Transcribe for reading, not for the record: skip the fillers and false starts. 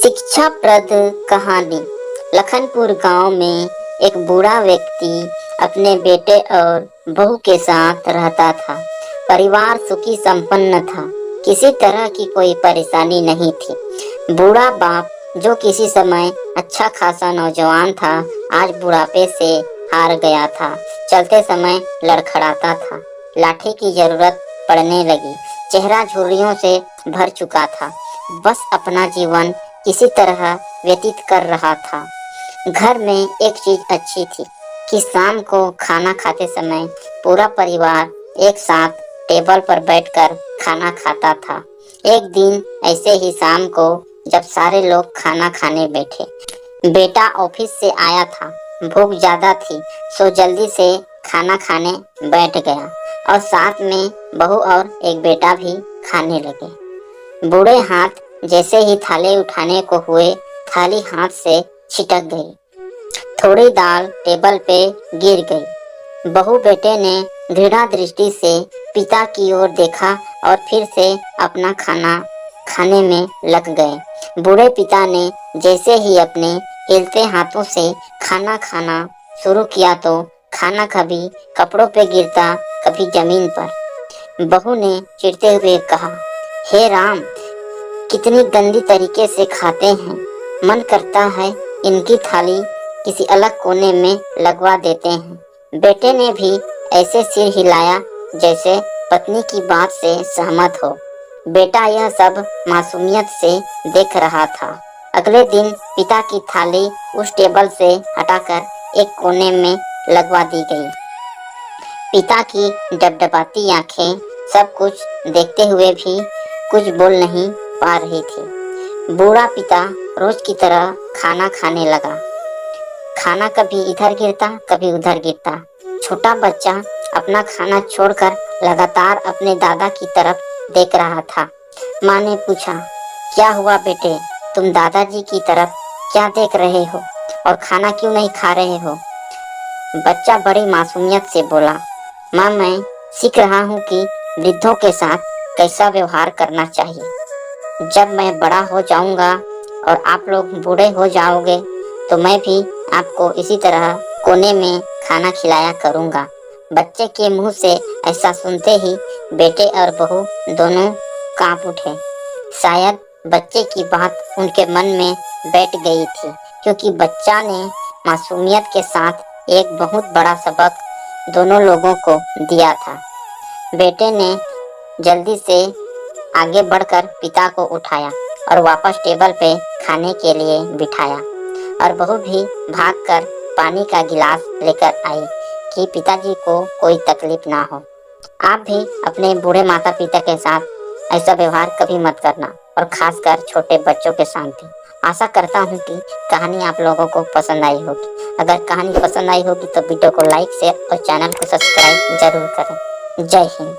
शिक्षाप्रद कहानी। लखनपुर गांव में एक बूढ़ा व्यक्ति अपने बेटे और बहू के साथ रहता था। परिवार सुखी संपन्न था, किसी तरह की कोई परेशानी नहीं थी। बूढ़ा बाप जो किसी समय अच्छा खासा नौजवान था, आज बुढ़ापे से हार गया था। चलते समय लड़खड़ाता था, लाठी की जरूरत पड़ने लगी। चेहरा झुर्रियों से भर चुका था, बस अपना जीवन किसी तरह व्यतीत कर रहा था। घर में एक चीज अच्छी थी कि शाम को खाना खाते समय पूरा परिवार एक साथ टेबल पर बैठकर खाना खाता था। एक दिन ऐसे ही शाम को जब सारे लोग खाना खाने बैठे, बेटा ऑफिस से आया था। भूख ज्यादा थी, सो जल्दी से खाना खाने बैठ गया और साथ में बहू और एक बेटा भी खाने लगे। बूढ़े हाथ जैसे ही थाली उठाने को हुए, थाली हाथ से छिटक गई। थोड़ी दाल टेबल पे गिर गई। बहू बेटे ने घृणा दृष्टि से पिता की ओर देखा और फिर से अपना खाना खाने में लग गए। बूढ़े पिता ने जैसे ही अपने हिलते हाथों से खाना खाना शुरू किया तो खाना कभी कपड़ों पे गिरता, कभी जमीन पर। बहू ने चिढ़ते हुए कहा, हे राम, कितनी गंदी तरीके से खाते हैं। मन करता है इनकी थाली किसी अलग कोने में लगवा देते हैं। बेटे ने भी ऐसे सिर हिलाया जैसे पत्नी की बात से सहमत हो। बेटा यह सब मासूमियत से देख रहा था। अगले दिन पिता की थाली उस टेबल से हटाकर एक कोने में लगवा दी गई। पिता की डबडबाती आंखें सब कुछ देखते हुए भी कुछ बोल नहीं पा रही थी। बूढ़ा पिता रोज की तरह खाना खाने लगा। खाना कभी इधर गिरता, कभी उधर गिरता। छोटा बच्चा अपना खाना छोड़कर लगातार अपने दादा की तरफ देख रहा था। माँ ने पूछा, क्या हुआ बेटे, तुम दादाजी की तरफ क्या देख रहे हो और खाना क्यों नहीं खा रहे हो? बच्चा बड़ी मासूमियत से बोला, माँ, मैं सीख रहा हूँ कि वृद्धों के साथ कैसा व्यवहार करना चाहिए। जब मैं बड़ा हो जाऊंगा और आप लोग बूढ़े हो जाओगे तो मैं भी आपको इसी तरह कोने में खाना खिलाया करूंगा। बच्चे के मुंह से ऐसा सुनते ही बेटे और बहू दोनों कांप उठे। शायद बच्चे की बात उनके मन में बैठ गई थी, क्योंकि बच्चा ने मासूमियत के साथ एक बहुत बड़ा सबक दोनों लोगों को दिया था। बेटे ने जल्दी से आगे बढ़कर पिता को उठाया और वापस टेबल पे खाने के लिए बिठाया, और बहू भी भागकर पानी का गिलास लेकर आई कि पिताजी को कोई तकलीफ ना हो। आप भी अपने बूढ़े माता पिता के साथ ऐसा व्यवहार कभी मत करना, और खासकर छोटे बच्चों के साथ भी। आशा करता हूँ कि कहानी आप लोगों को पसंद आई होगी। अगर कहानी पसंद आई होगी तो वीडियो को लाइक, शेयर और चैनल को सब्सक्राइब जरूर करें। जय हिंद।